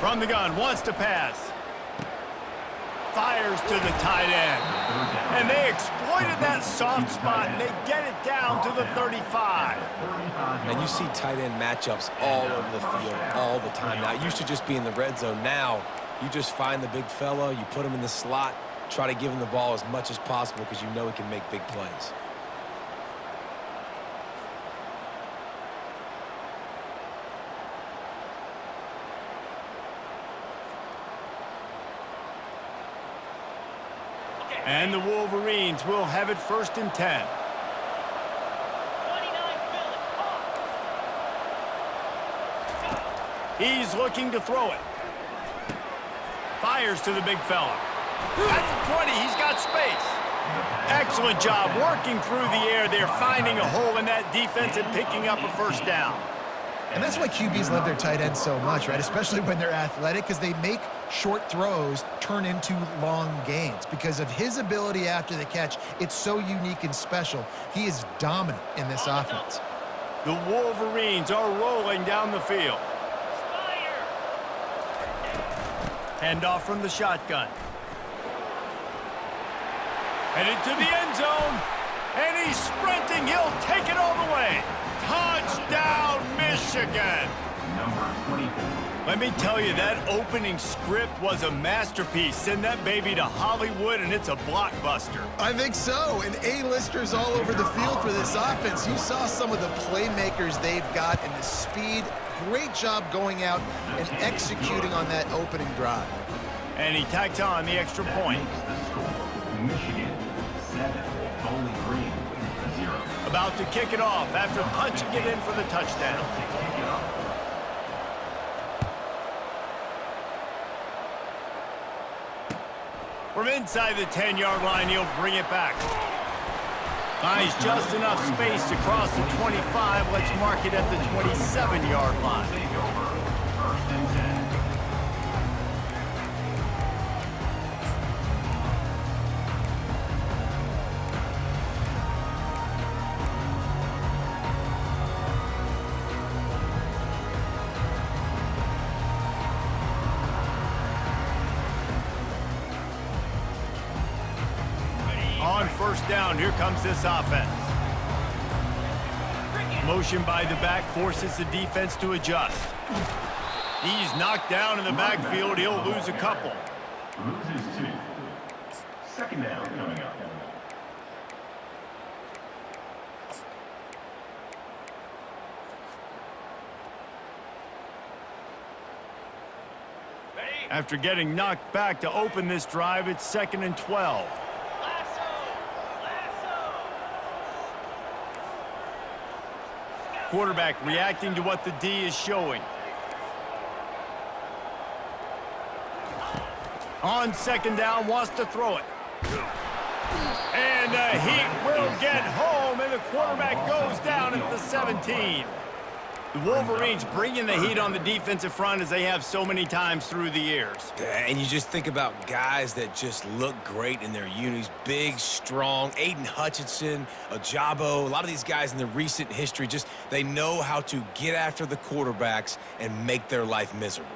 From the gun, wants to pass. Fires to the tight end. And they exploited that soft spot, and they get it down to the 35. And you see tight end matchups all over the field all the time now. It used to just be in the red zone. Now, you just find the big fella, you put him in the slot, try to give him the ball as much as possible because you know he can make big plays. And the Wolverines will have it 1st and 10. He's looking to throw it. Fires to the big fella. At the 20, he's got space. Excellent job working through the air. They're finding a hole in that defense and picking up a 1st down. And that's why QBs love their tight ends so much, right? Especially when they're athletic, because they make short throws turn into long gains. Because of his ability after the catch, it's so unique and special. He is dominant in this offense. The Wolverines are rolling down the field. Handoff from the shotgun. Headed to the end zone. And he's sprinting. He'll take it all the way. Touchdown, Michigan! Let me tell you, that opening script was a masterpiece. Send that baby to Hollywood, and it's a blockbuster. I think so, and A-listers all over the field for this offense. You saw some of the playmakers they've got and the speed. Great job going out and executing on that opening drive. And he tacks on the extra point. Michigan 7, Bowling Green 0. About to kick it off after punching it in for the touchdown. From inside the 10-yard line, he'll bring it back. Finds just enough space to cross the 25. Let's mark it at the 27-yard line. First and 10. On 1st down, here comes this offense. Motion by the back forces the defense to adjust. He's knocked down in the backfield. He'll lose a couple. Loses 2. 2nd down coming up. After getting knocked back to open this drive, it's 2nd and 12. Quarterback reacting to what the D is showing. On 2nd down, wants to throw it. And the Heat will get home, and the quarterback goes down at the 17. The Wolverines bringing the heat on the defensive front as they have so many times through the years. And you just think about guys that just look great in their unis. Big, strong, Aiden Hutchinson, Ajabo, a lot of these guys in the recent history, just they know how to get after the quarterbacks and make their life miserable.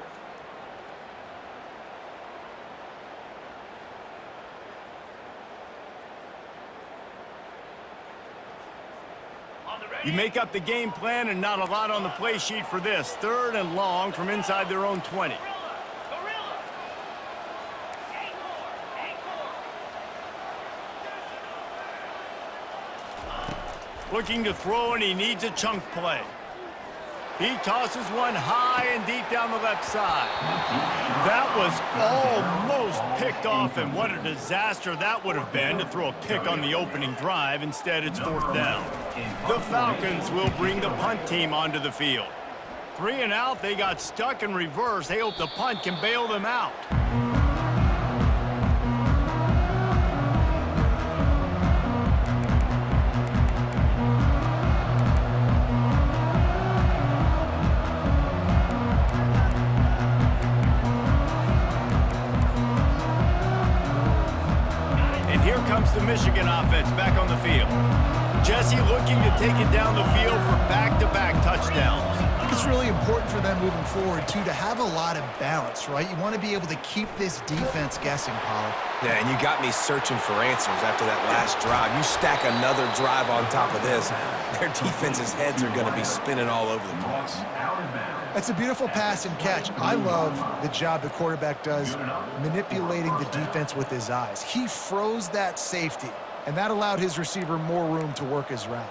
You make up the game plan and not a lot on the play sheet for this. 3rd and long from inside their own 20. Looking to throw, and he needs a chunk play. He tosses one high and deep down the left side. That was almost picked off, and what a disaster that would have been to throw a pick on the opening drive. Instead, it's 4th down. The Falcons will bring the punt team onto the field. 3 and out, they got stuck in reverse. They hope the punt can bail them out. Here comes the Michigan offense back on the field. Jesse looking to take it down the field for back-to-back touchdowns. I think it's really important important for them moving forward, too, to have a lot of balance, right? You want to be able to keep this defense guessing, Pollard. Yeah, and you got me searching for answers after that last drive. You stack another drive on top of this, their defense's heads are going to be spinning all over the place. That's a beautiful pass and catch. I love the job the quarterback does manipulating the defense with his eyes. He froze that safety, and that allowed his receiver more room to work his route.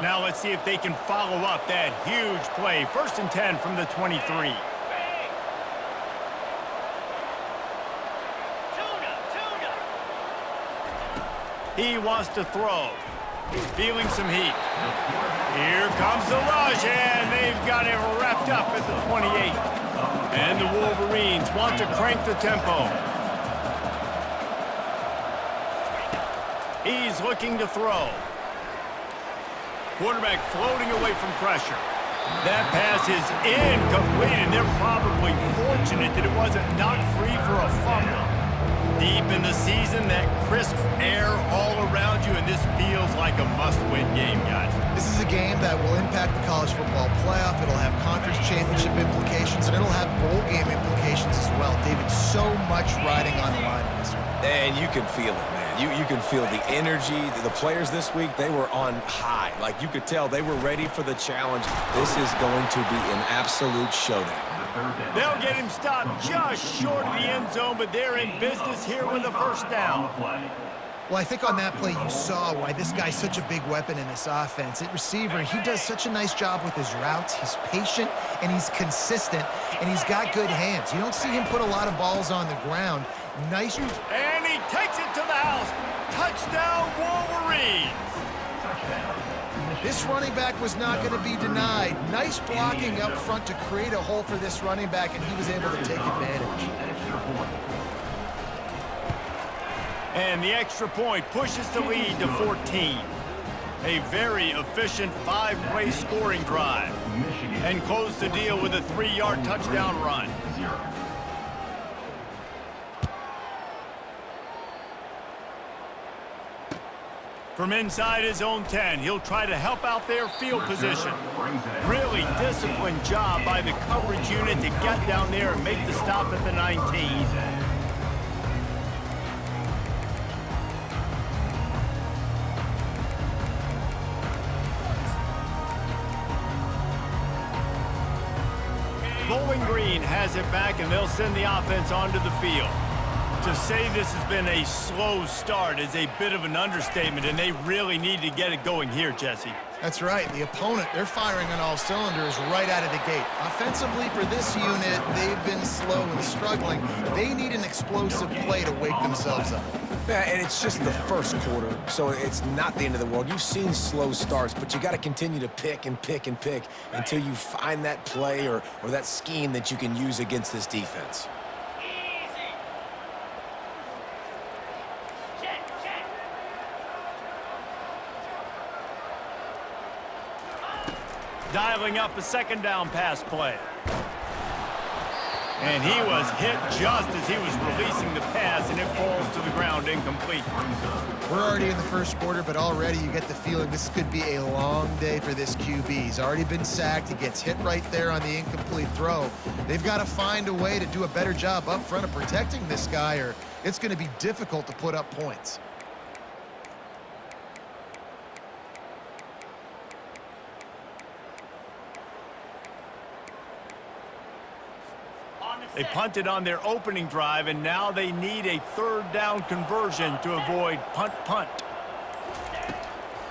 Now let's see if they can follow up that huge play. 1st and 10 from the 23. He wants to throw. Feeling some heat. Here comes the rush, and they've got it wrapped up at the 28. And the Wolverines want to crank the tempo. He's looking to throw. Quarterback floating away from pressure. That pass is incomplete, and they're probably fortunate that it wasn't knocked free for a fumble. Deep in the season, that crisp air all around you, and this feels like a must-win game, guys. This is a game that will impact the college football playoff. It'll have conference championship implications, and it'll have bowl game implications as well. David, so much riding on the line in this one. And you can feel it, man. You can feel the energy. The players this week, they were on high. Like, you could tell they were ready for the challenge. This is going to be an absolute showdown. They'll get him stopped just short of the end zone, but they're in business here with a 1st down. Well, I think on that play you saw why this guy's such a big weapon in this offense. At receiver, he does such a nice job with his routes. He's patient, and he's consistent, and he's got good hands. You don't see him put a lot of balls on the ground. Nice. And he takes it to the house. Touchdown, Wolverines. This running back was not going to be denied. Nice blocking up front to create a hole for this running back, and he was able to take advantage. And the extra point pushes the lead to 14. A very efficient 5-play scoring drive. And close the deal with a 3-yard touchdown run. From inside his own 10, he'll try to help out their field position. Really disciplined job by the coverage unit to get down there and make the stop at the 19. Bowling Green has it back, and they'll send the offense onto the field. To say this has been a slow start is a bit of an understatement, and they really need to get it going here, Jesse. That's right. The opponent, they're firing on all cylinders right out of the gate. Offensively, for this unit, they've been slow and struggling. They need an explosive play to wake themselves up. Yeah, and it's just the first quarter, so it's not the end of the world. You've seen slow starts, but you got to continue to pick and pick and pick until you find that play or that scheme that you can use against this defense. Dialing up a 2nd down pass play. And he was hit just as he was releasing the pass, and it falls to the ground incomplete. We're already in the first quarter, but already you get the feeling this could be a long day for this QB. He's already been sacked. He gets hit right there on the incomplete throw. They've got to find a way to do a better job up front of protecting this guy, or it's going to be difficult to put up points. They punted on their opening drive, and now they need a 3rd down conversion to avoid punt.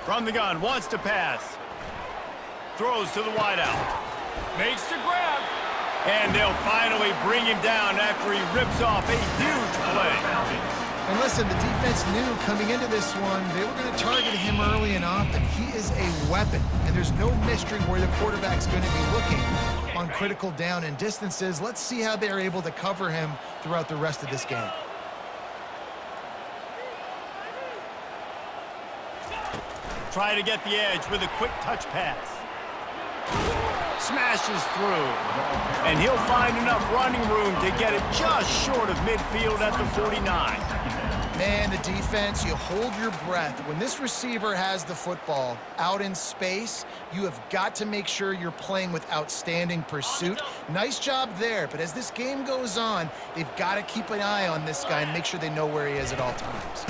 From the gun, wants to pass. Throws to the wideout. Makes the grab. And they'll finally bring him down after he rips off a huge play. And listen, the defense knew coming into this one, they were going to target him early and often. He is a weapon, and there's no mystery where the quarterback's going to be looking on critical down and distances. Let's see how they're able to cover him throughout the rest of this game. Try to get the edge with a quick touch pass. Smashes through. And he'll find enough running room to get it just short of midfield at the 49. Man, the defense, you hold your breath. When this receiver has the football out in space, you have got to make sure you're playing with outstanding pursuit. Nice job there, but as this game goes on, they've got to keep an eye on this guy and make sure they know where he is at all times.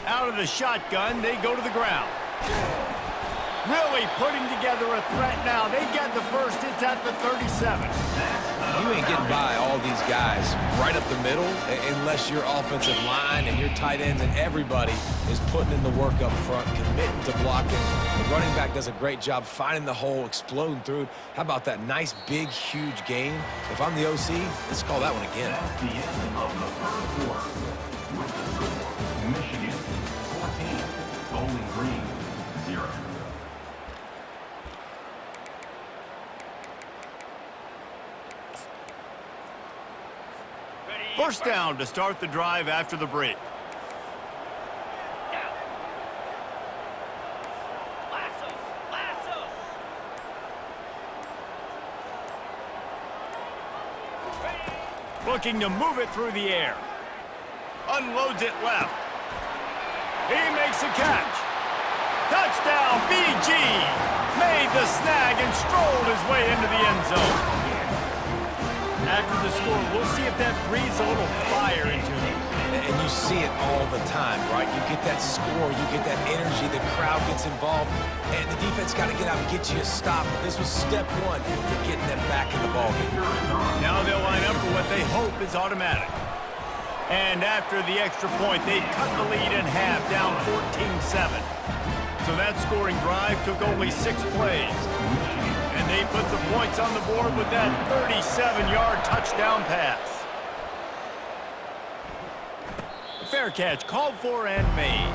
Out of the shotgun, they go to the ground. Really putting together a threat now. They get the first. It's at the 37. You ain't getting by all these guys right up the middle unless your offensive line and your tight ends and everybody is putting in the work up front, committing to blocking. The running back does a great job finding the hole, exploding through it. How about that nice, big, huge gain? If I'm the OC, let's call that one again. That's the end of the first quarter. With the score, Michigan 14, Bowling Green 0. First down to start the drive after the break. Looking to move it through the air. Unloads it left. He makes a catch. Touchdown, BG! Made the snag and strolled his way into the end zone. After the score, we'll see if that breathes a little fire into him. And you see it all the time, right? You get that score, you get that energy, the crowd gets involved, and the defense got to get out and get you a stop. But this was step one to getting them back in the ballgame. Now they'll line up for what they hope is automatic. And after the extra point, they've cut the lead in half, down 14-7. So that scoring drive took only 6 plays. And they put the points on the board with that 37-yard touchdown pass. A fair catch called for and made.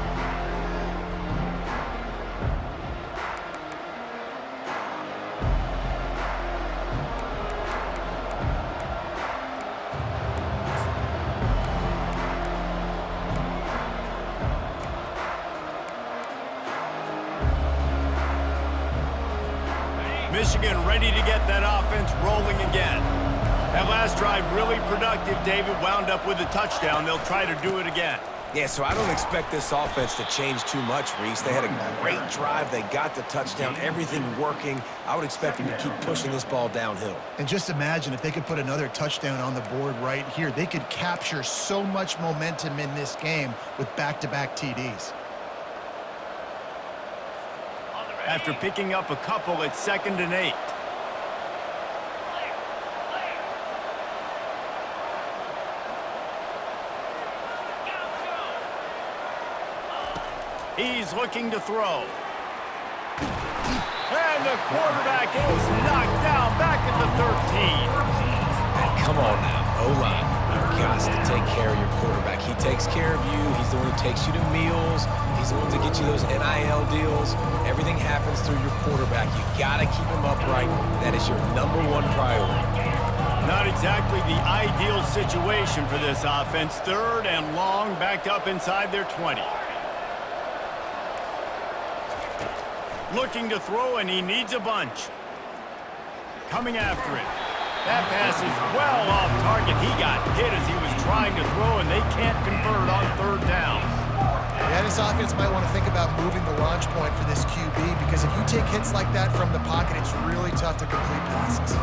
Michigan ready to get that offense rolling again. That last drive really productive. David wound up with a touchdown. They'll try to do it again. Yeah, so I don't expect this offense to change too much, Reese. They had a great drive. They got the touchdown, everything working. I would expect them to keep pushing this ball downhill. And just imagine if they could put another touchdown on the board right here. They could capture so much momentum in this game with back-to-back TDs. After picking up a couple, it's 2nd and 8. He's looking to throw. And the quarterback is knocked down back at the 13. And come on now, O-line. You've got to take care of your quarterback. He takes care of you. He's the one who takes you to meals. He's the one to get you those NIL deals. Everything happens through your quarterback. You got to keep him upright. That is your #1 priority. Not exactly the ideal situation for this offense. 3rd and long, backed up inside their 20. Looking to throw, and he needs a bunch. Coming after it. That pass is well off target. He got hit as he was trying to throw, and they can't convert on 3rd down. Yeah, this offense might want to think about moving the launch point for this QB, because if you take hits like that from the pocket, it's really tough to complete passes.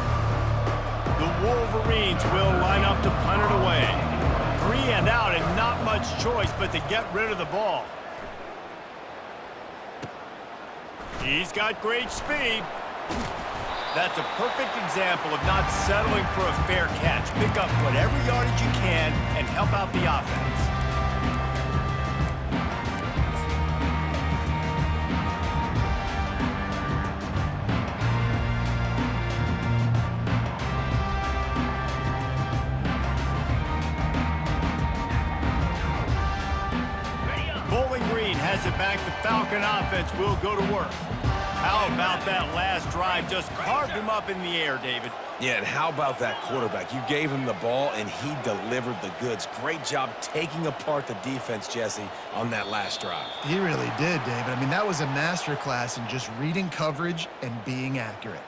The Wolverines will line up to punt it away. 3 and out, and not much choice but to get rid of the ball. He's got great speed. That's a perfect example of not settling for a fair catch. Pick up whatever yardage you can and help out the offense. Bowling Green has it back. The Falcon offense will go to work. How about that last drive? Just carved him up in the air, David. Yeah, and how about that quarterback? You gave him the ball, and he delivered the goods. Great job taking apart the defense, Jesse, on that last drive. He really did, David. I mean, that was a masterclass in just reading coverage and being accurate.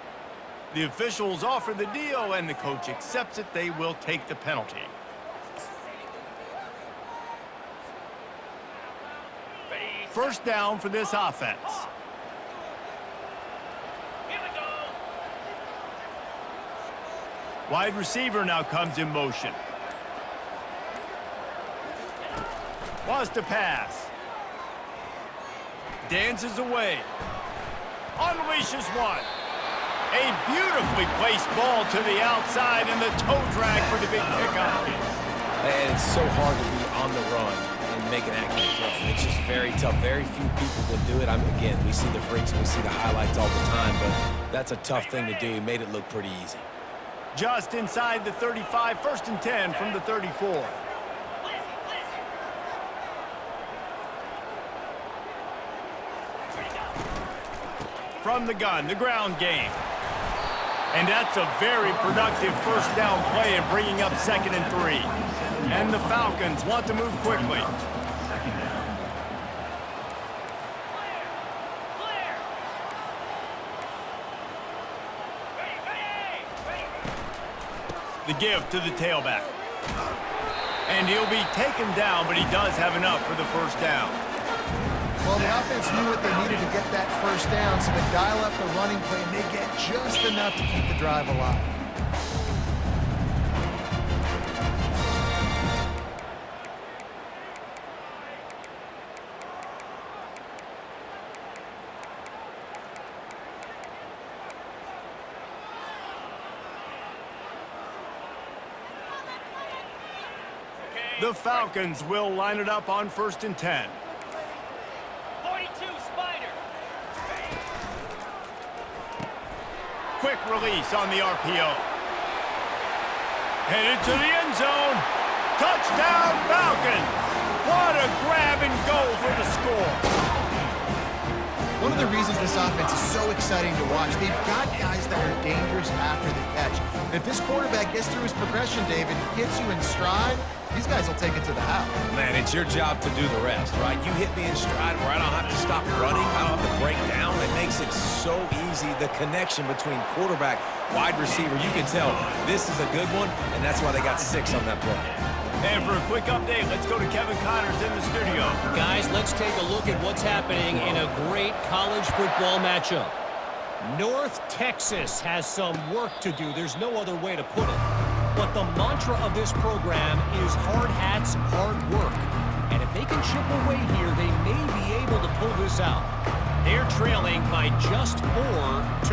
The officials offer the deal, and the coach accepts it. They will take the penalty. First down for this offense. Wide receiver now comes in motion. Wants to pass. Dances away. Unleashes one. A beautifully placed ball to the outside and the toe drag for the big pickup. And it's so hard to be on the run and make an accurate throw. It's just very tough. Very few people can do it. Again, we see the freaks, we see the highlights all the time, but that's a tough thing to do. He made it look pretty easy. Just inside the 35, 1st and 10 from the 34. From the gun, the ground game. And that's a very productive first down play and bringing up 2nd and 3. And the Falcons want to move quickly. The give to the tailback. And he'll be taken down, but he does have enough for the first down. Well, the offense knew what they needed to get that first down, so they dial up the running play, and they get just enough to keep the drive alive. The Falcons will line it up on 1st and 10. 42 Spider. Quick release on the RPO. Headed to the end zone. Touchdown Falcons! What a grab and go for the score. One of the reasons this offense is so exciting to watch, they've got guys that are dangerous after the catch. And if this quarterback gets through his progression, David, hits you in stride, these guys will take it to the house. Man, it's your job to do the rest, right? You hit me in stride where I don't have to stop running. I don't have to break down. It makes it so easy. The connection between quarterback, wide receiver, you can tell this is a good one, and that's why they got 6 on that play. And for a quick update, let's go to Kevin Connors in the studio. Guys, let's take a look at what's happening in a great college football matchup. North Texas has some work to do. There's no other way to put it. But the mantra of this program is hard hats, hard work. And if they can chip away here, they may be able to pull this out. They're trailing by just 4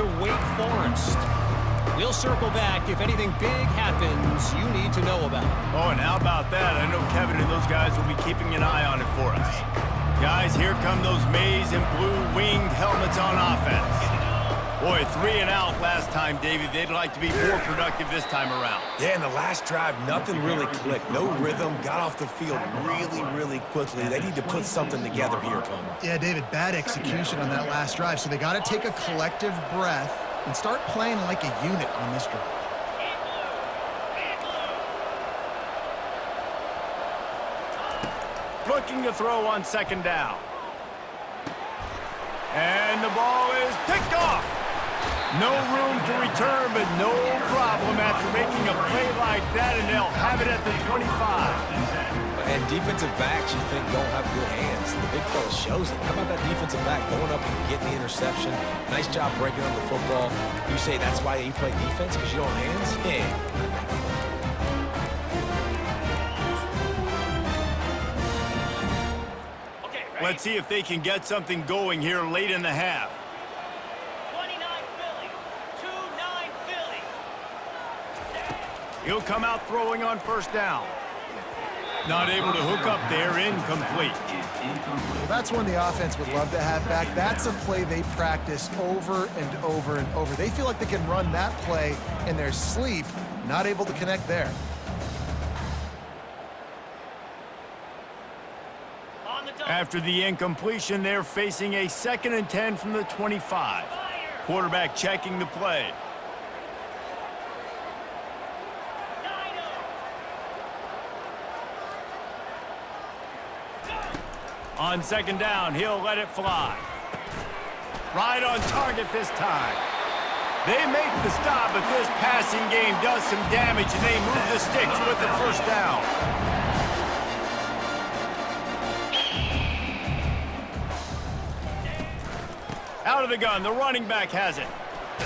to Wake Forest. We'll circle back if anything big happens you need to know about. Oh, and how about that? I know Kevin and those guys will be keeping an eye on it for us. Guys, here come those maize and blue winged helmets on offense. Boy, 3 and out last time, David. They'd like to be more productive this time around. Yeah, in the last drive, nothing really clicked. No rhythm, got off the field really, really quickly. They need to put something together here, Palmer. Yeah, David, bad execution on that last drive, so they got to take a collective breath and start playing like a unit on this drive. Looking to throw on 2nd down. And the ball is picked off. No room to return, but no problem after making a play like that, and they'll have it at the 25. And defensive backs, you think, don't have good hands. The big fella shows it. How about that defensive back going up and getting the interception? Nice job breaking on the football. You say that's why you play defense, because you don't have hands? Yeah. Let's see if they can get something going here late in the half. 29 Philly. 2-9 Philly. He'll come out throwing on 1st down. Not able to hook up there, incomplete. Well, that's one the offense would love to have back. That's a play they practice over and over and over. They feel like they can run that play in their sleep, not able to connect there. After the incompletion, they're facing a 2nd and 10 from the 25. Quarterback checking the play. On 2nd down, he'll let it fly. Right on target this time. They make the stop, but this passing game does some damage, and they move the sticks with the 1st down. Out of the gun, the running back has it.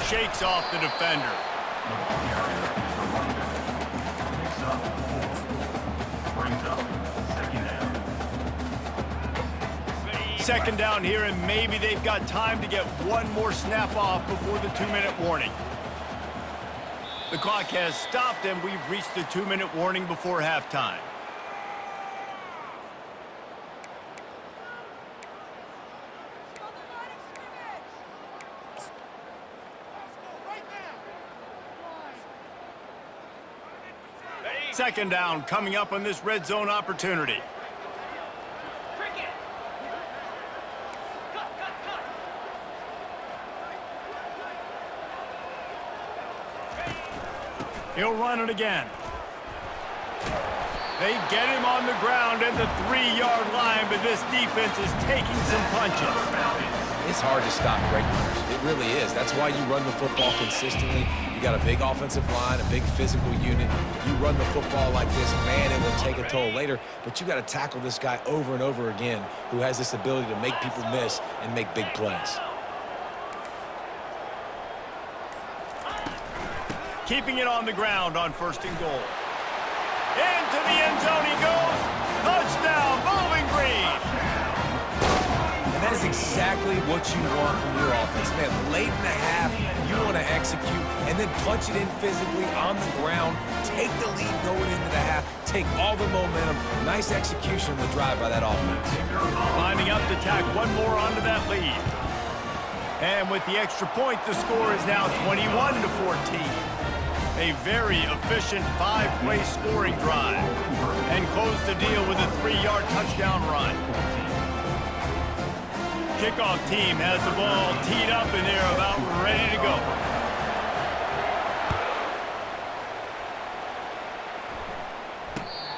Shakes off the defender. The ball carrier is the running back. Picks up 4. Brings up 2nd down. Second down here, and maybe they've got time to get one more snap off before the 2-minute warning. The clock has stopped, and we've reached the 2-minute warning before halftime. Second down coming up on this red zone opportunity. He'll run it again. They get him on the ground at the 3-yard line, but this defense is taking some punches. It's hard to stop great runners. It really is. That's why you run the football consistently. You got a big offensive line, a big physical unit. You run the football like this, man, it will take a toll later. But you got to tackle this guy over and over again who has this ability to make people miss and make big plays. Keeping it on the ground on 1st and goal. Into the end zone he goes. Touchdown, Bowling Green. And that is exactly what you want from your offense, man. Late in the half, you want to execute and then punch it in physically on the ground. Take the lead going into the half. Take all the momentum. Nice execution on the drive by that offense. Lining up to tack one more onto that lead. And with the extra point, the score is now 21-14. A very efficient 5-play scoring drive. And close the deal with a 3-yard touchdown run. Kickoff team has the ball teed up and they're about ready to go.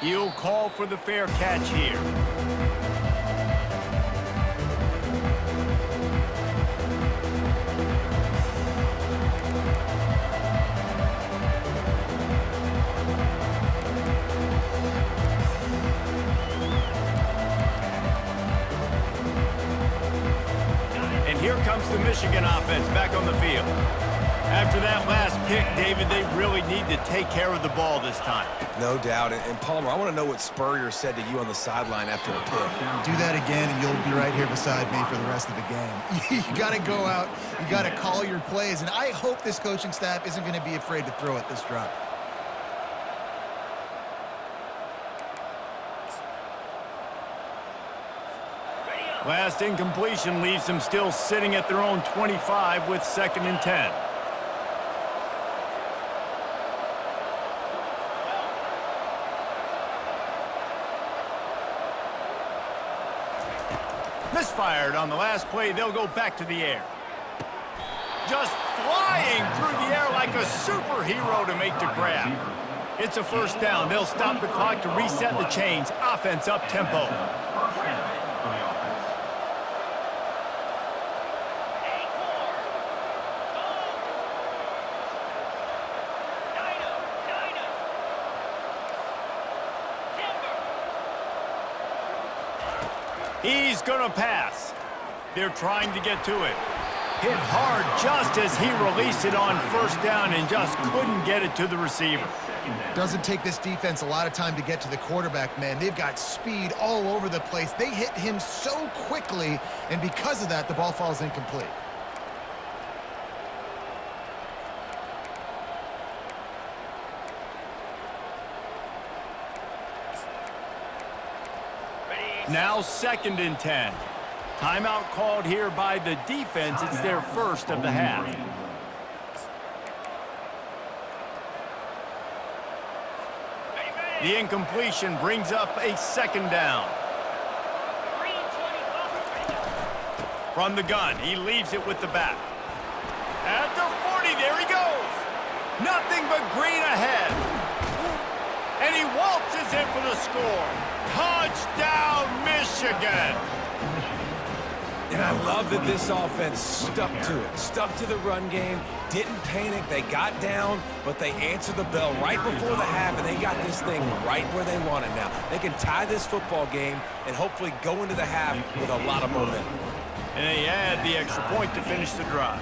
He'll call for the fair catch here. Here comes the Michigan offense back on the field. After that last pick, David, they really need to take care of the ball this time. No doubt. And Palmer, I want to know what Spurrier said to you on the sideline after a pick. Do that again, and you'll be right here beside me for the rest of the game. You got to go out. You got to call your plays. And I hope this coaching staff isn't going to be afraid to throw at this drop. Last incompletion leaves them still sitting at their own 25 with 2nd and 10. Misfired on the last play. They'll go back to the air. Just flying through the air like a superhero to make the grab. It's a 1st down. They'll stop the clock to reset the chains. Offense up tempo. He's going to pass. They're trying to get to it. Hit hard just as he released it on 1st down and just couldn't get it to the receiver. Doesn't take this defense a lot of time to get to the quarterback, man. They've got speed all over the place. They hit him so quickly, and because of that, the ball falls incomplete. Now 2nd and 10. Timeout called here by the defense. It's their 1st of the half. The incompletion brings up a 2nd down. From the gun, he leaves it with the back. At the 40, there he goes. Nothing but green ahead. And he waltzes in for the score. Touchdown, Michigan! And I love that this offense stuck to it, stuck to the run game, didn't panic. They got down, but they answered the bell right before the half, and they got this thing right where they want it now. They can tie this football game and hopefully go into the half with a lot of momentum. And they add the extra point to finish the drive.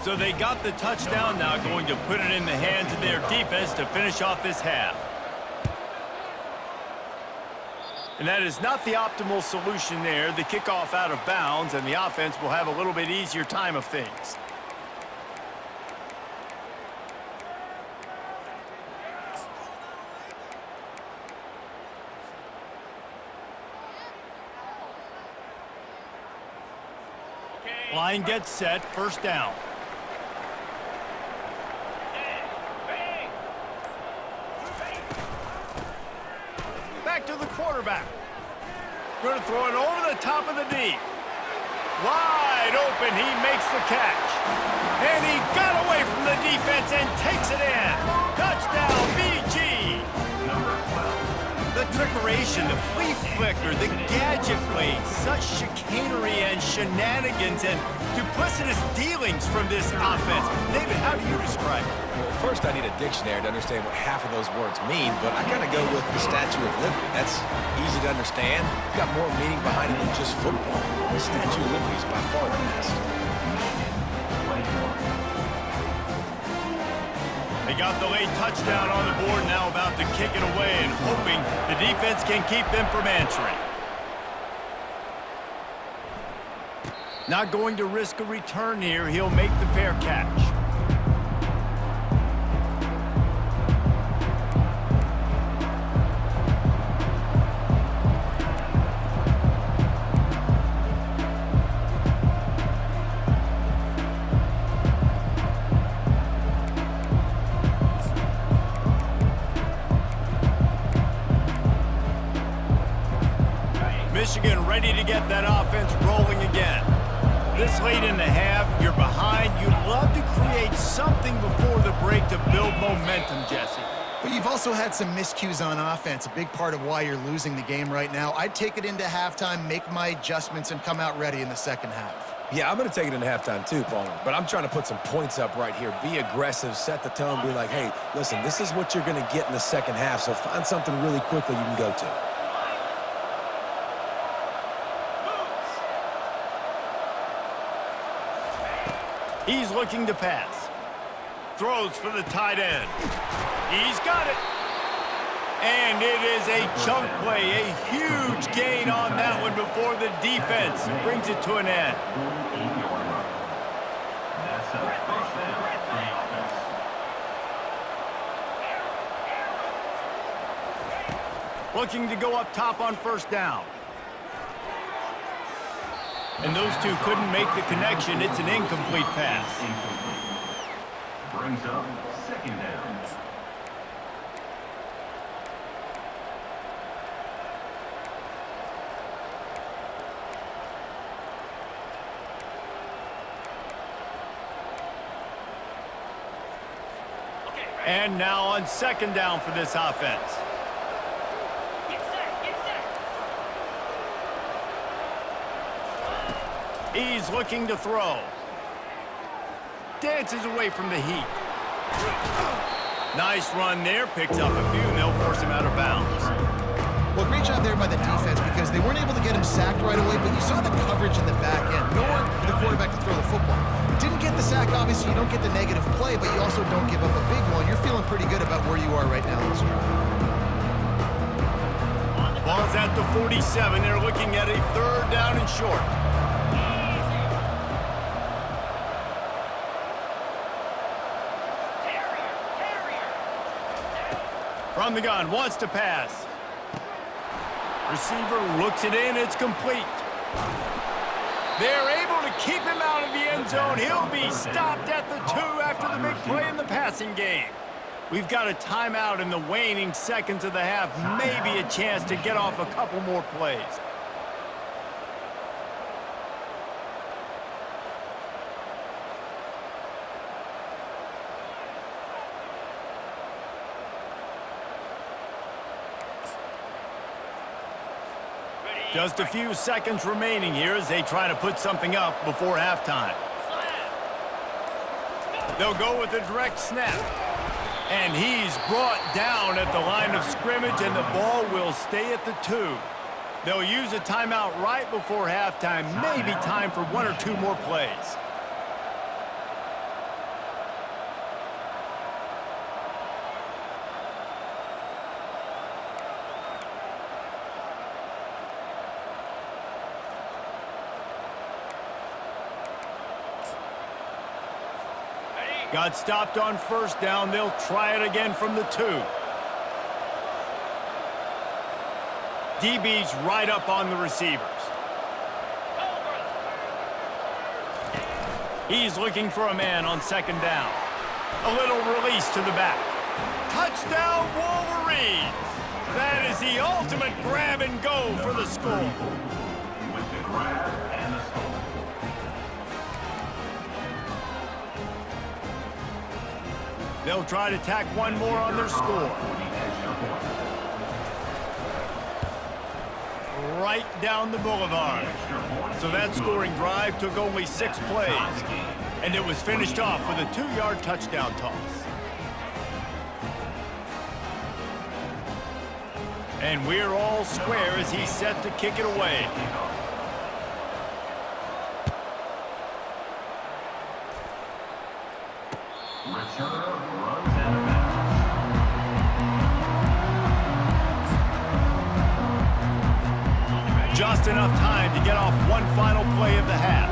So they got the touchdown, now going to put it in the hands of their defense to finish off this half. And that is not the optimal solution there. The kickoff out of bounds, and the offense will have a little bit easier time of things. Line gets set, first down. Back to the quarterback. Going to throw it over the top of the D. Wide open, he makes the catch. And he got away from the defense and takes it in. Touchdown, BG. The trickeration, the flea flicker, the gadget play, such chicanery and shenanigans and duplicitous dealings from this offense. David, how do you describe it? Well, first I need a dictionary to understand what half of those words mean, but I gotta go with the Statue of Liberty. That's easy to understand. It's got more meaning behind it than just football. The Statue of Liberty is by far the best. They got the late touchdown on the board, now about to kick it away and hoping the defense can keep them from answering. Not going to risk a return here. He'll make the fair catch. Michigan ready to get that offense rolling again. This late in the half, you're behind. You'd love to create something before the break to build momentum, Jesse. But you've also had some miscues on offense, a big part of why you're losing the game right now. I'd take it into halftime, make my adjustments, and come out ready in the second half. Yeah, I'm going to take it into halftime too, Palmer. But I'm trying to put some points up right here. Be aggressive, set the tone, be like, hey, listen, this is what you're going to get in the second half, so find something really quickly you can go to. He's looking to pass. Throws for the tight end. He's got it. And it is a chunk play, a huge gain on that one before the defense brings it to an end. That's a first down for the offense. Looking to go up top on first down. And those two couldn't make the connection. It's an incomplete pass. Incomplete. Brings up second down. And now on second down for this offense. He's looking to throw. Dances away from the heat. Nice run there. Picks up a few, and they'll force him out of bounds. Well, great job there by the defense because they weren't able to get him sacked right away, but you saw the coverage in the back end. Nowhere for the quarterback to throw the football. Didn't get the sack, obviously. You don't get the negative play, but you also don't give up a big one. You're feeling pretty good about where you are right now this year. Ball's at the 47. They're looking at a third down and short. From the gun, wants to pass. Receiver looks it in, it's complete. They're able to keep him out of the end zone. He'll be stopped at the 2 after the big play in the passing game. We've got a timeout in the waning seconds of the half. Maybe a chance to get off a couple more plays. Just a few seconds remaining here as they try to put something up before halftime. They'll go with a direct snap. And he's brought down at the line of scrimmage, and the ball will stay at the 2. They'll use a timeout right before halftime, maybe time for 1 or 2 more plays. Got stopped on first down. They'll try it again from the 2. DB's right up on the receivers. He's looking for a man on second down. A little release to the back. Touchdown, Wolverines! That is the ultimate grab and go for the score. With the grab and the score. They'll try to tack one more on their score. Right down the boulevard. So that scoring drive took only 6 plays, and it was finished off with a 2-yard touchdown toss. And we're all square as he's set to kick it away. Returner runs out of bounds. Just enough time to get off one final play of the half.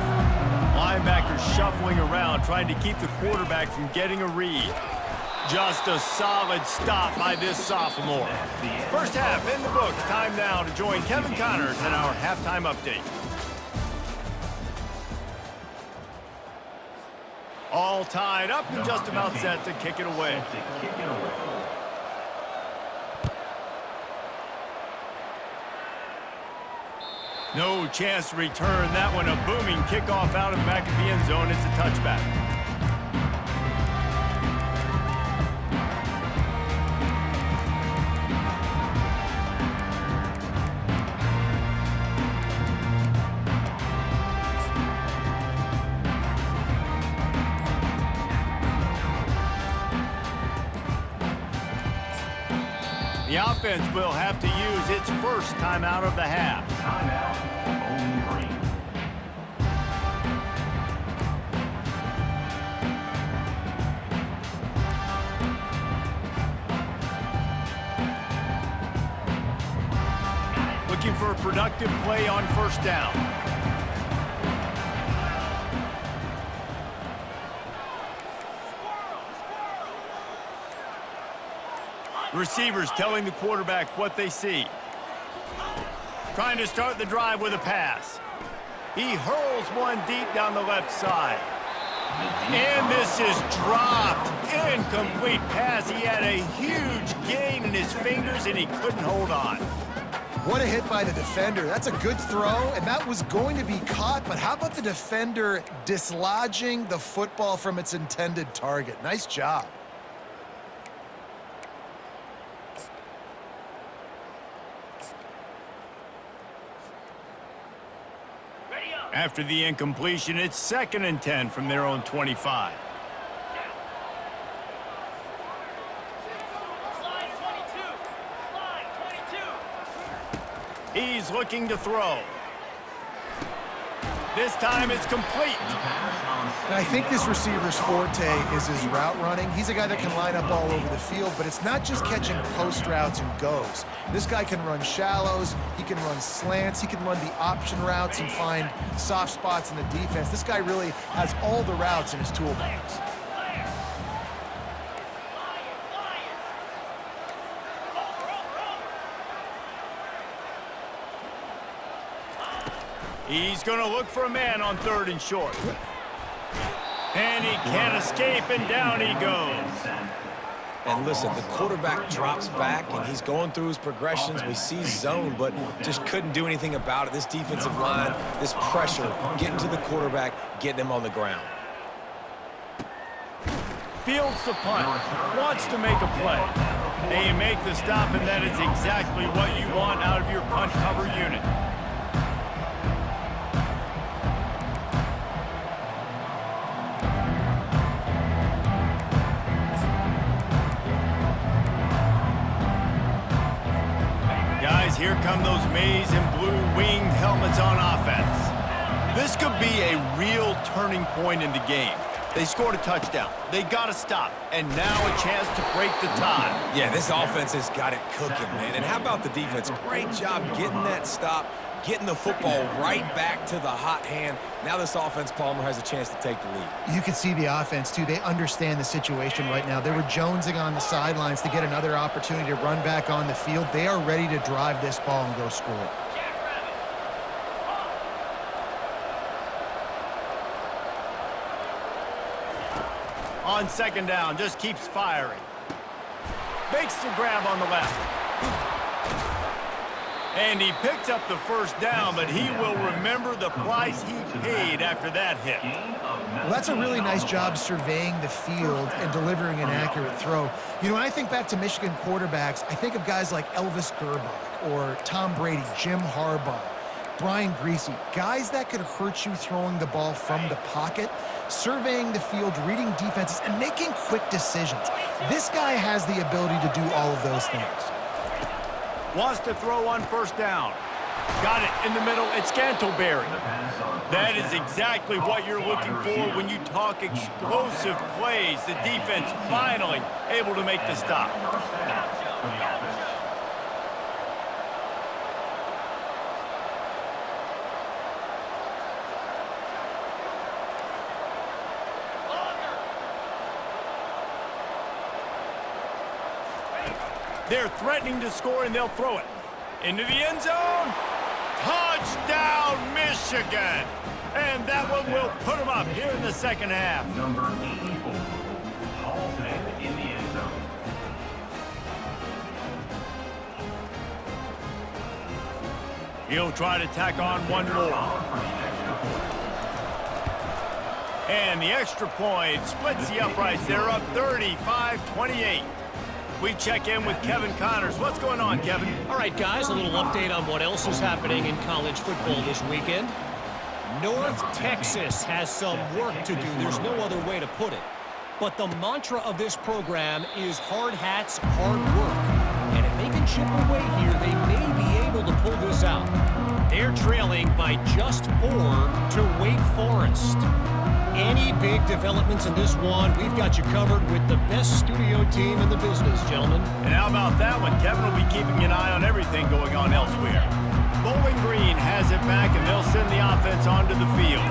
Linebackers shuffling around, trying to keep the quarterback from getting a read. Just a solid stop by this sophomore. First half in the books. Time now to join Kevin Connors in our halftime update. All tied up and just about set to kick it away. No chance to return that one. A booming kickoff out of the back of the end zone. It's a touchback. The offense will have to use its first timeout of the half. Timeout, Bowling Green. Looking for a productive play on first down. Receivers telling the quarterback what they see. Trying to start the drive with a pass. He hurls one deep down the left side. And this is dropped. Incomplete pass. He had a huge gain in his fingers and he couldn't hold on. What a hit by the defender. That's a good throw, and that was going to be caught, but how about the defender dislodging the football from its intended target? Nice job. After the incompletion, it's 2nd and 10 from their own 25. He's looking to throw. This time it's complete. And I think this receiver's forte is his route running. He's a guy that can line up all over the field, but it's not just catching post routes and goes. This guy can run shallows, he can run slants, he can run the option routes and find soft spots in the defense. This guy really has all the routes in his toolbox. He's going to look for a man on 3rd and short. And he can't escape, and down he goes. And listen, the quarterback drops back, and he's going through his progressions. We see zone, but just couldn't do anything about it. This defensive line, this pressure, getting to the quarterback, getting him on the ground. Fields the punt, wants to make a play. They make the stop, and that is exactly what you want out of your punt cover unit. as here come those maize and blue winged helmets on offense. This could be a real turning point in the game. They scored a touchdown. They got to stop. And now a chance to break the tie. Yeah, this offense has got it cooking, man. And how about the defense? Great job getting that stop, getting the football right back to the hot hand. Now this offense, Palmer, has a chance to take the lead. You can see the offense, too. They understand the situation right now. They were jonesing on the sidelines to get another opportunity to run back on the field. They are ready to drive this ball and go score. On second down, just keeps firing. Makes the grab on the left. And he picks up the first down, but he will remember the price he paid after that hit. Well, that's a really nice job surveying the field and delivering an accurate throw. You know, when I think back to Michigan quarterbacks, I think of guys like Elvis Gerbach or Tom Brady, Jim Harbaugh, Brian Griese, guys that could hurt you throwing the ball from the pocket, surveying the field, reading defenses, and making quick decisions. This guy has the ability to do all of those things. Wants to throw on first down. Got it in the middle. It's Scantlebury. That is exactly what you're looking for when you talk explosive plays. The defense finally able to make the stop. They're threatening to score, and they'll throw it. Into the end zone. Touchdown, Michigan! And that one will put them up here in the second half. Number 84, Halsted in the end zone. He'll try to tack on one more. And the extra point splits the uprights. They're up 35-28. We check in with Kevin Connors. What's going on, Kevin? All right, guys, a little update on what else is happening in college football this weekend. North Texas has some work to do. There's no other way to put it. But the mantra of this program is hard hats, hard work. And if they can chip away here, they may be able to pull this out. They're trailing by just 4 to Wake Forest. Any big developments in this one, we've got you covered with the best studio team in the business, gentlemen. And how about that one? Kevin will be keeping an eye on everything going on elsewhere. Bowling Green has it back, and they'll send the offense onto the field.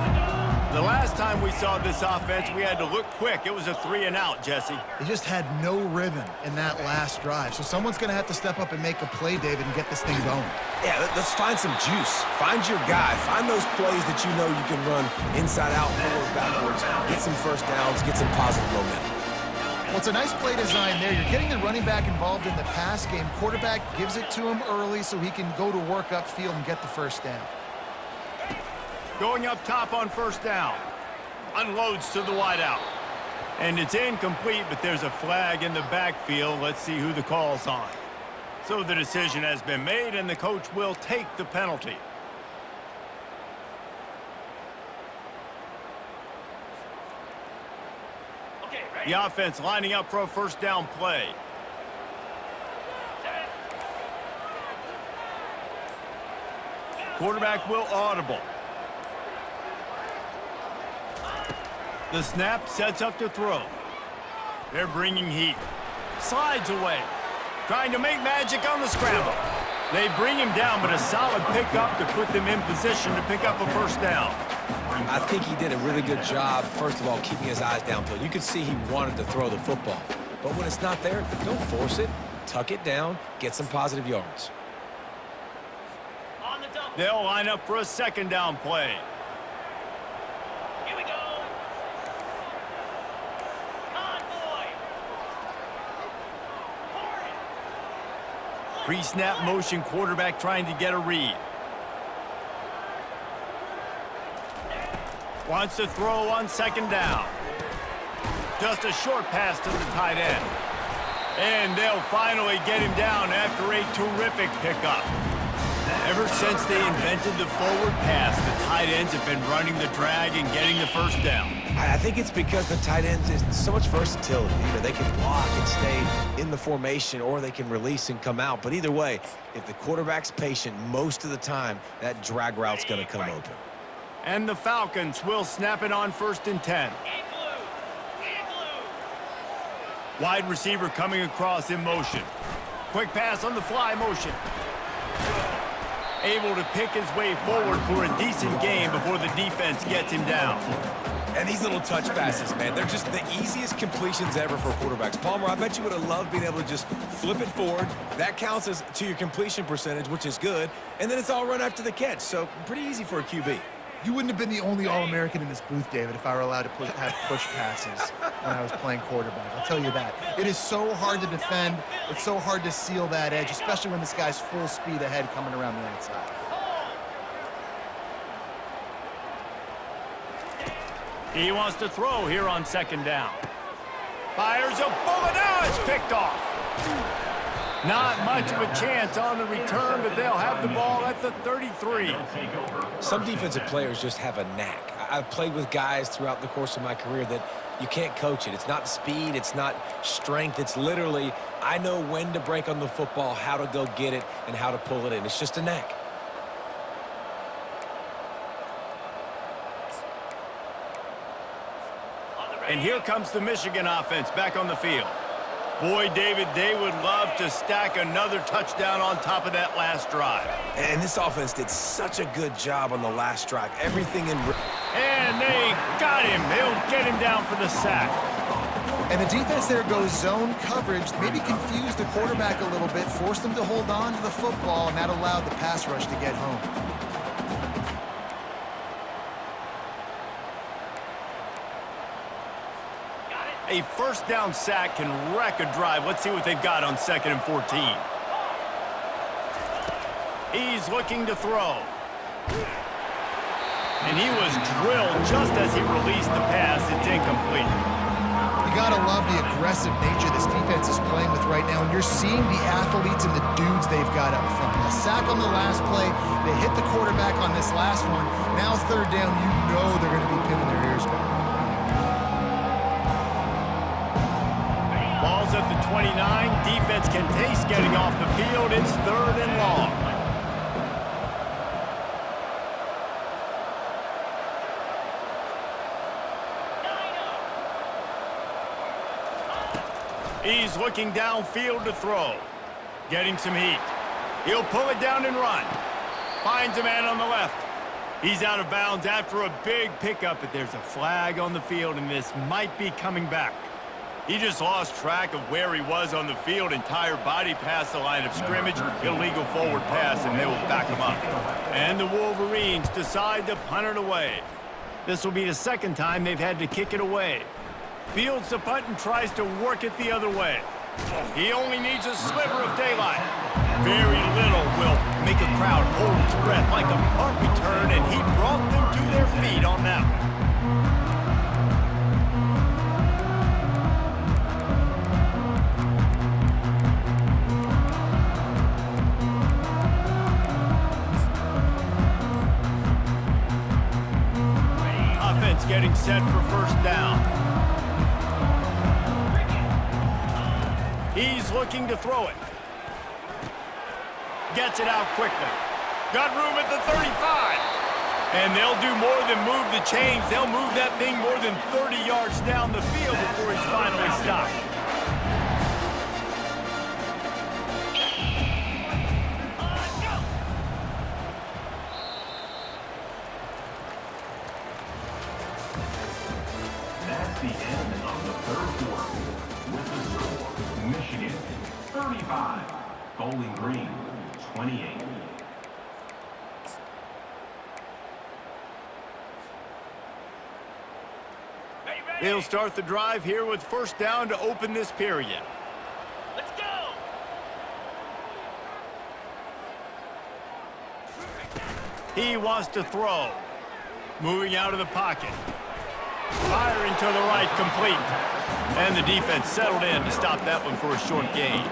The last time we saw this offense, we had to look quick. It was a 3-and-out, Jesse. They just had no rhythm in that last drive. So someone's going to have to step up and make a play, David, and get this thing going. Yeah, let's find some juice. Find your guy. Find those plays that you know you can run inside out, forward, backwards, get some first downs, get some positive momentum. Well, it's a nice play design there. You're getting the running back involved in the pass game. Quarterback gives it to him early so he can go to work upfield and get the first down. Going up top on first down. Unloads to the wideout. And it's incomplete, but there's a flag in the backfield. Let's see who the call's on. So the decision has been made, and the coach will take the penalty. The offense lining up for a first down play. Quarterback will audible. The snap sets up to throw. They're bringing heat. Slides away. Trying to make magic on the scramble. They bring him down, but a solid pickup to put them in position to pick up a first down. I think he did a really good job, first of all, keeping his eyes downfield. You could see he wanted to throw the football. But when it's not there, don't force it. Tuck it down. Get some positive yards. They'll line up for a second down play. Here we go. Convoy. Pre-snap motion, quarterback trying to get a read. Wants to throw on second down. Just a short pass to the tight end. And they'll finally get him down after a terrific pickup. Ever since they invented the forward pass, the tight ends have been running the drag and getting the first down. I think it's because the tight ends is so much versatility. You know, they can block and stay in the formation, or they can release and come out. But either way, if the quarterback's patient most of the time, that drag route's going to come open. And the Falcons will snap it on 1st and 10. In blue. In blue. Wide receiver coming across in motion. Quick pass on the fly motion. Able to pick his way forward for a decent game before the defense gets him down. And these little touch passes, man, they're just the easiest completions ever for quarterbacks. Palmer, I bet you would have loved being able to just flip it forward. That counts as to your completion percentage, which is good. And then it's all run after the catch, so pretty easy for a QB. You wouldn't have been the only All-American in this booth, David, if I were allowed to have push passes when I was playing quarterback. I'll tell you that. It is so hard to defend. It's so hard to seal that edge, especially when this guy's full speed ahead coming around the outside. He wants to throw here on 2nd down. Fires a bullet. Now it's picked off. Not much of a chance on the return, but they'll have the ball at the 33. Some defensive players just have a knack. I've played with guys throughout the course of my career that you can't coach it. It's not speed, it's not strength. It's literally, I know when to break on the football, how to go get it, and how to pull it in. It's just a knack. And here comes the Michigan offense back on the field. Boy, David, they would love to stack another touchdown on top of that last drive. And this offense did such a good job on the last drive. Everything in... And they got him. They'll get him down for the sack. And the defense there goes zone coverage, maybe confused the quarterback a little bit, forced him to hold on to the football, and that allowed the pass rush to get home. A 1st down sack can wreck a drive. Let's see what they've got on 2nd and 14. He's looking to throw. And he was drilled just as he released the pass. It's incomplete. You gotta love the aggressive nature this defense is playing with right now, and you're seeing the athletes and the dudes they've got up front. A sack on the last play, they hit the quarterback on this last one. Now 3rd down, you know they're gonna be pinning their ears back. Ball's at the 29. Defense can taste getting off the field. It's 3rd and long. He's looking downfield to throw. Getting some heat. He'll pull it down and run. Finds a man on the left. He's out of bounds after a big pickup, but there's a flag on the field, and this might be coming back. He just lost track of where he was on the field. Entire body past the line of scrimmage. Illegal forward pass, and they will back him up. And the Wolverines decide to punt it away. This will be the 2nd time they've had to kick it away. Fields the punt and tries to work it the other way. He only needs a sliver of daylight. Very little will make a crowd hold its breath like a punt return, and he brought them to their feet on that one. Offense getting set for 1st down. He's looking to throw it. Gets it out quickly. Got room at the 35. And they'll do more than move the chains. They'll move that thing more than 30 yards down the field before he's finally stopped. That's the end of the 3rd quarter. With the score, Michigan 35, Bowling Green 28. They'll start the drive here with 1st down to open this period. Let's go. He wants to throw. Moving out of the pocket. Firing to the right, complete. And the defense settled in to stop that one for a short gain.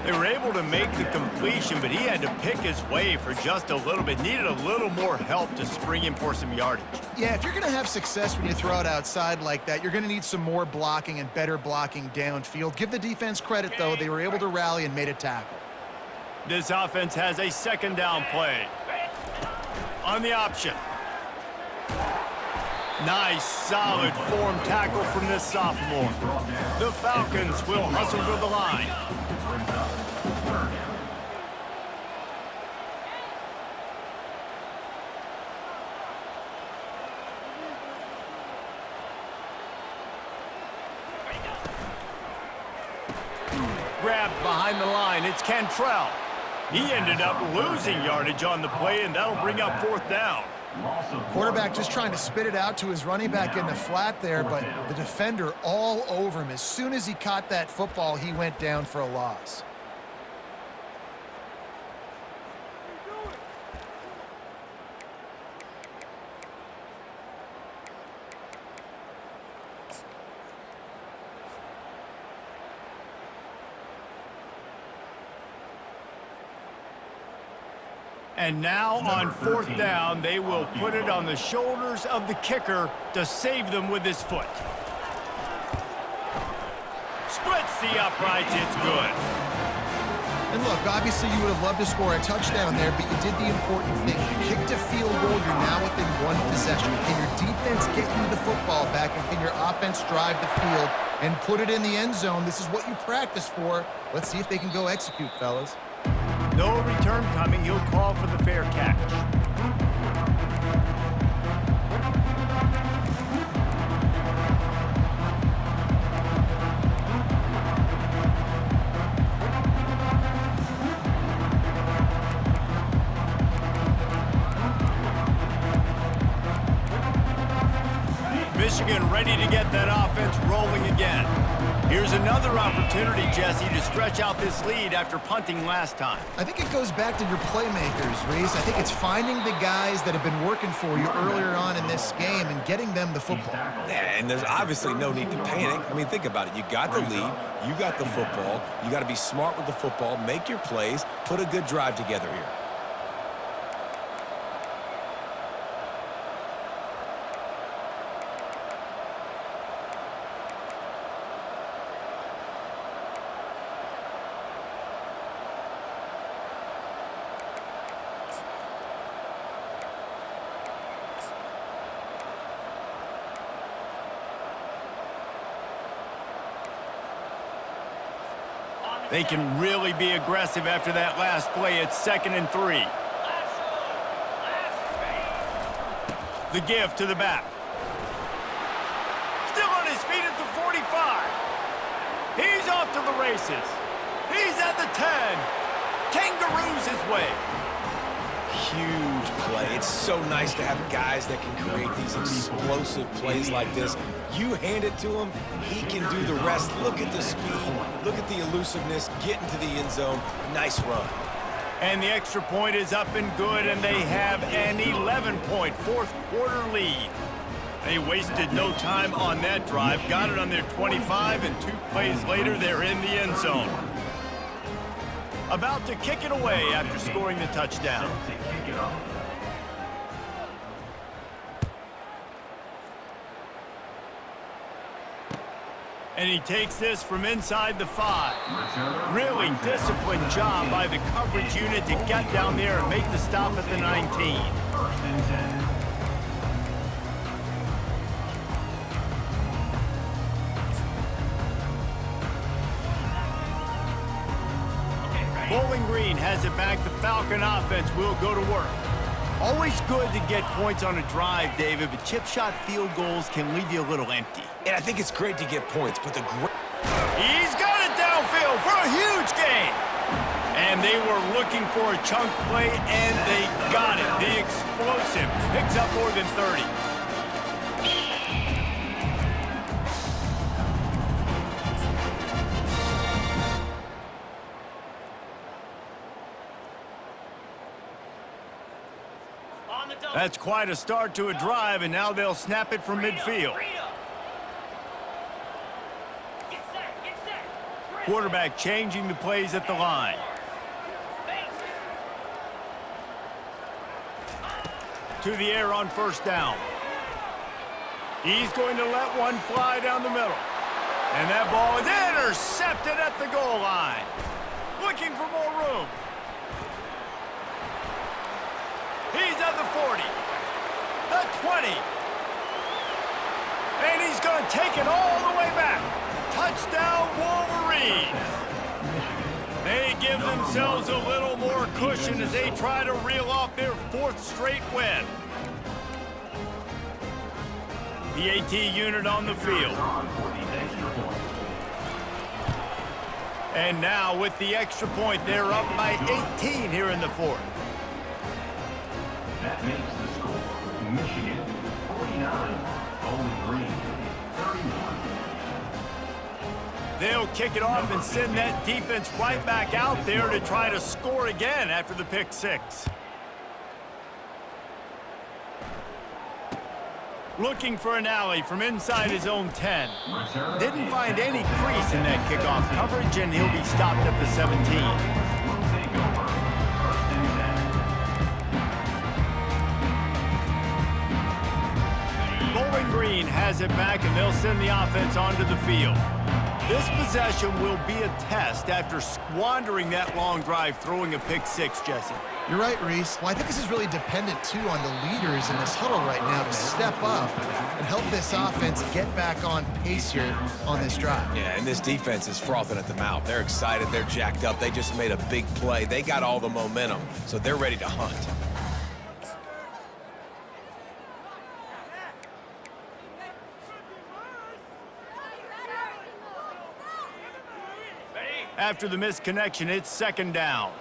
They were able to make the completion, but he had to pick his way for just a little bit. Needed a little more help to spring him for some yardage. Yeah, if you're going to have success when you throw it outside like that, you're going to need some more blocking and better blocking downfield. Give the defense credit, though. They were able to rally and made a tackle. This offense has a second down play. On the option. Nice, solid form tackle from this sophomore. The Falcons will hustle to the line. Grabbed behind the line. It's Cantrell. He ended up losing yardage on the play, and that'll bring up fourth down. Quarterback just trying to spit it out to his running back in the flat there, but the defender all over him. As soon as he caught that football, he went down for a loss. And now on fourth down, they will put it on the shoulders of the kicker to save them with his foot. Splits the uprights, it's good. And look, obviously you would have loved to score a touchdown there, but you did the important thing. You kicked a field goal, you're now within one possession. Can your defense get you the football back, and can your offense drive the field and put it in the end zone? This is what you practice for. Let's see if they can go execute, fellas. No return coming. He'll call for the fair catch. Michigan ready to get that offense rolling again. Here's another opportunity, Jesse, to stretch out this lead after punting last time. I think it goes back to your playmakers, Reese. I think it's finding the guys that have been working for you earlier on in this game and getting them the football. Yeah, and there's obviously no need to panic. I mean, think about it. You got the lead. You got the football. You got to be smart with the football, make your plays, put a good drive together here. They can really be aggressive after that last play. It's 2nd and 3. The give to the back. Still on his feet at the 45. He's off to the races. He's at the 10. Kangaroos his way. Huge play. It's so nice to have guys that can create these explosive plays like this. You hand it to him, he can do the rest. Look at the speed, look at the elusiveness, get into the end zone. Nice run. And the extra point is up and good, and they have an 11-point fourth-quarter lead. They wasted no time on that drive, got it on their 25, and 2 plays later, they're in the end zone. About to kick it away after scoring the touchdown. And he takes this from inside the 5. Really disciplined job by the coverage unit to get down there and make the stop at the 19. 1st and 10. Bowling Green has it back. The Falcon offense will go to work. Always good to get points on a drive, David, but chip shot field goals can leave you a little empty. And I think it's great to get points, but He's got it downfield for a huge gain. And they were looking for a chunk play, and they got it. The explosive picks up more than 30. That's quite a start to a drive, and now they'll snap it from midfield. Quarterback changing the plays at the line. To the air on first down. He's going to let one fly down the middle. And that ball is intercepted at the goal line. Looking for more room. He's at the 40. The 20. And he's going to take it all the way back. Touchdown, Wolverines. They give themselves a little more cushion as they try to reel off their 4th straight win. The AT unit on the field. And now with the extra point, they're up by 18 here in the 4th. That makes the score Michigan 49, Bowling Green 31. They'll kick it off and send that defense right back out there to try to score again after the pick 6. Looking for an alley from inside his own 10. Didn't find any crease in that kickoff coverage, and he'll be stopped at the 17. Bowling Green has it back, and they'll send the offense onto the field. This possession will be a test after squandering that long drive, throwing a pick 6, Jesse. You're right, Reese. Well, I think this is really dependent, too, on the leaders in this huddle right now to step up and help this offense get back on pace here on this drive. Yeah, and this defense is frothing at the mouth. They're excited. They're jacked up. They just made a big play. They got all the momentum, so they're ready to hunt. After the misconnection, it's 2nd down.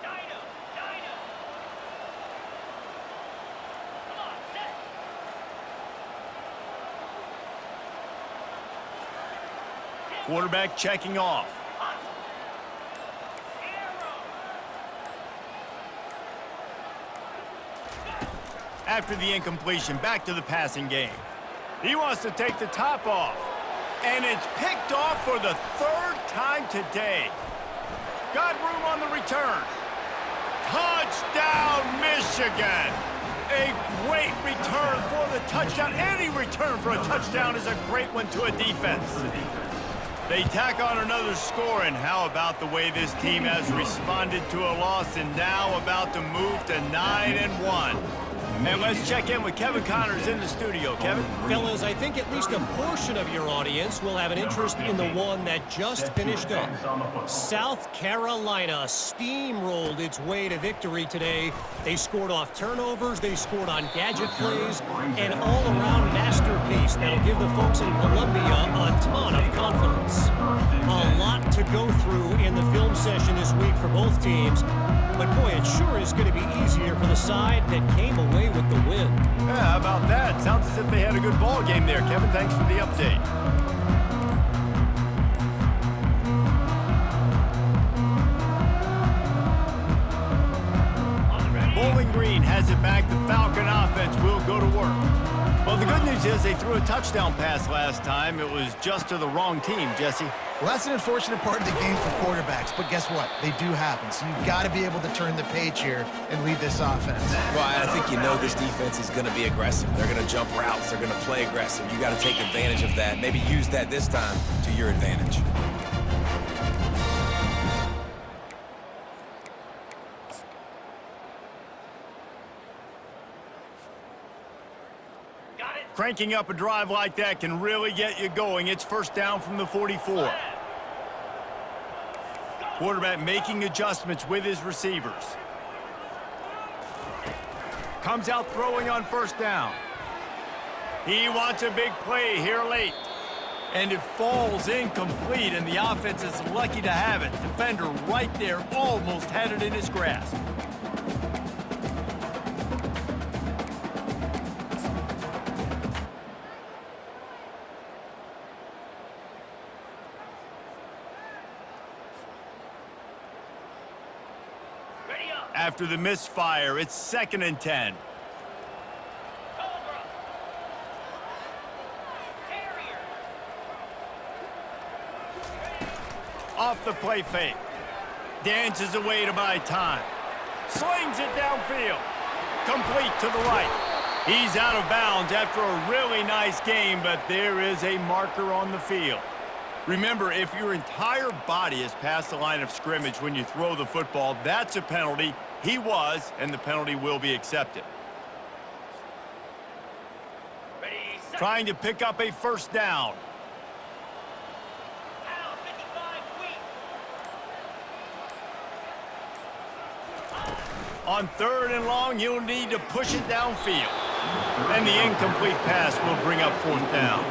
Quarterback checking off. After the incompletion, back to the passing game. He wants to take the top off. And it's picked off for the 3rd time today. Got room on the return. Touchdown, Michigan! A great return for the touchdown. Any return for a touchdown is a great one to a defense. They tack on another score, and how about the way this team has responded to a loss and now about to move to 9-1. And let's check in with Kevin Connors in the studio. Kevin? Fellas, I think at least a portion of your audience will have an interest in the one that just finished up. South Carolina steamrolled its way to victory today. They scored off turnovers, they scored on gadget plays, an all-around masterpiece that'll give the folks in Columbia a ton of confidence. A lot to go through in the film session this week for both teams. But boy, it sure is going to be easier for the side that came away with the win. Yeah, how about that? Sounds as if they had a good ball game there, Kevin. Thanks for the update. Bowling Green has it back. The Falcon offense will go to work. Well, the good news is they threw a touchdown pass last time. It was just to the wrong team, Jesse. Well, that's an unfortunate part of the game for quarterbacks, but guess what? They do happen, so you've got to be able to turn the page here and lead this offense. Well, I think you know this defense is going to be aggressive. They're going to jump routes. They're going to play aggressive. You got to take advantage of that. Maybe use that this time to your advantage. Cranking up a drive like that can really get you going. It's 1st down from the 44. Quarterback making adjustments with his receivers. Comes out throwing on 1st down. He wants a big play here late. And it falls incomplete, and the offense is lucky to have it. Defender right there almost had it in his grasp. After the misfire, it's 2nd and 10. Off the play fake. Dances away to buy time. Slings it downfield. Complete to the right. He's out of bounds after a really nice game, but there is a marker on the field. Remember, if your entire body is past the line of scrimmage when you throw the football, that's a penalty. He was, and the penalty will be accepted. Ready, set. Trying to pick up a first down. Now, 55 feet. On 3rd and long, you'll need to push it downfield. And the incomplete pass will bring up 4th down.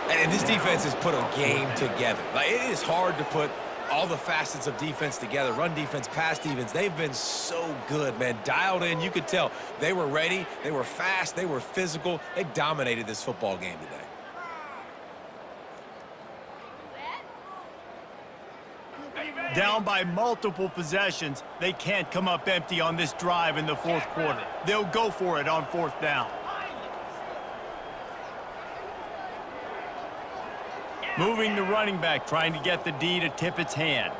And this defense has put a game together. Like, it is hard to put all the facets of defense together. Run defense, pass defense. They've been so good, man. Dialed in. You could tell they were ready. They were fast. They were physical. They dominated this football game today. Down by multiple possessions, they can't come up empty on this drive in the 4th quarter. They'll go for it on 4th down. Moving the running back, trying to get the D to tip its hand.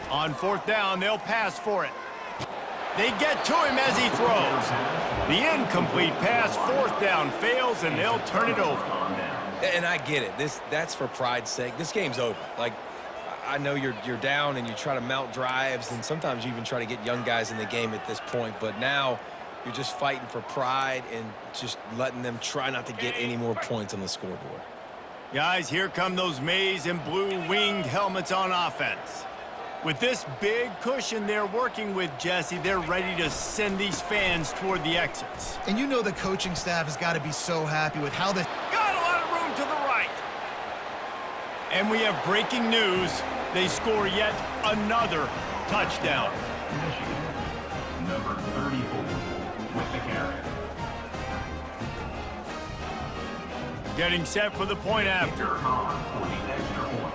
On 4th down, they'll pass for it. They get to him as he throws. The incomplete pass, 4th down, fails, and they'll turn it over. And I get it. That's for pride's sake. This game's over. Like, I know you're down and you try to mount drives, and sometimes you even try to get young guys in the game at this point, but now you're just fighting for pride and just letting them try not to get any more points on the scoreboard. Guys, here come those maize and blue winged helmets on offense. With this big cushion they're working with, Jesse, they're ready to send these fans toward the exits. And you know the coaching staff has got to be so happy with how the... Got a lot of room to the right. And we have breaking news. They score yet another touchdown. Michigan, number 34, with the carry. Getting set for the point after. Khan for the extra point.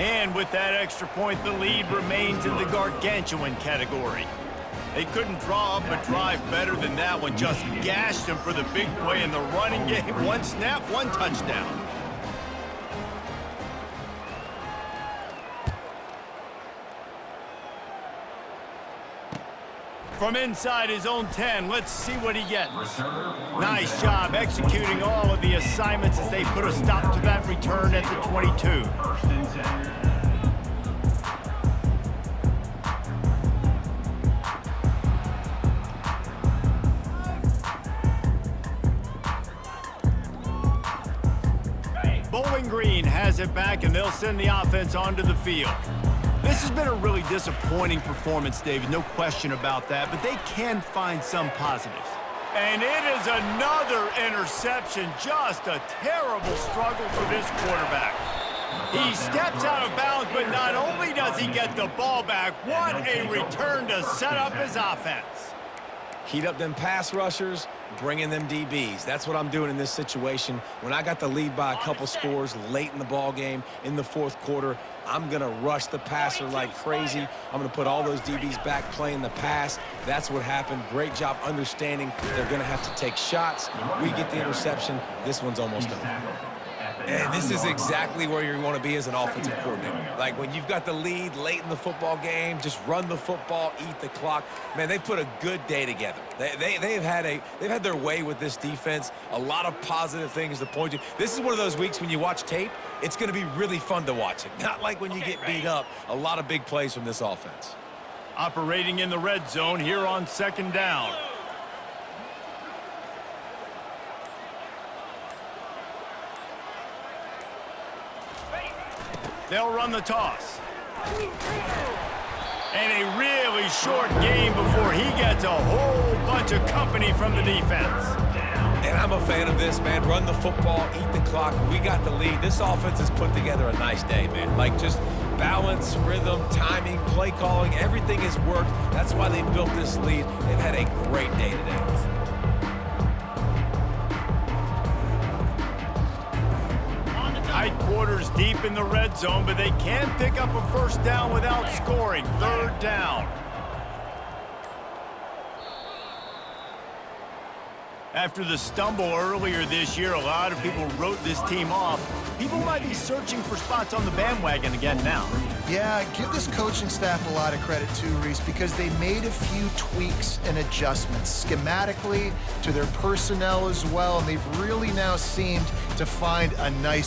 And with that extra point, the lead remains in the gargantuan category. They couldn't draw up a drive better than that one. Just gashed them for the big play in the running game. One snap, one touchdown. From inside his own 10, let's see what he gets. Nice job executing all of the assignments as they put a stop to that return at the 22. First and 10. Bowling Green has it back, and they'll send the offense onto the field. This has been a really disappointing performance, David, no question about that, but they can find some positives. And it is another interception, just a terrible struggle for this quarterback. He steps out of bounds, but not only does he get the ball back, what a return to set up his offense. Heat up them pass rushers, bring in them DBs. That's what I'm doing in this situation. When I got the lead by a couple scores late in the ball game, in the 4th quarter, I'm going to rush the passer like crazy. I'm going to put all those DBs back playing the pass. That's what happened. Great job understanding they're going to have to take shots. We get the interception. This one's almost over. And this is exactly where you want to be as an offensive coordinator. Like, when you've got the lead late in the football game, just run the football, eat the clock. Man, they've put a good day together. They've had their way with this defense. A lot of positive things to point to. This is one of those weeks when you watch tape, it's going to be really fun to watch it. Not like when you get beat up. A lot of big plays from this offense. Operating in the red zone here on 2nd down. They'll run the toss. And a really short game before he gets a whole bunch of company from the defense. And I'm a fan of this, man. Run the football, eat the clock. We got the lead. This offense has put together a nice day, man. Like, just balance, rhythm, timing, play calling, everything has worked. That's why they built this lead. They've had a great day today. Tight quarters deep in the red zone, but they can pick up a first down without scoring. Third down. After the stumble earlier this year, a lot of people wrote this team off. People might be searching for spots on the bandwagon again now. Yeah, give this coaching staff a lot of credit too, Reese, because they made a few tweaks and adjustments schematically to their personnel as well, and they've really now seemed to find a nice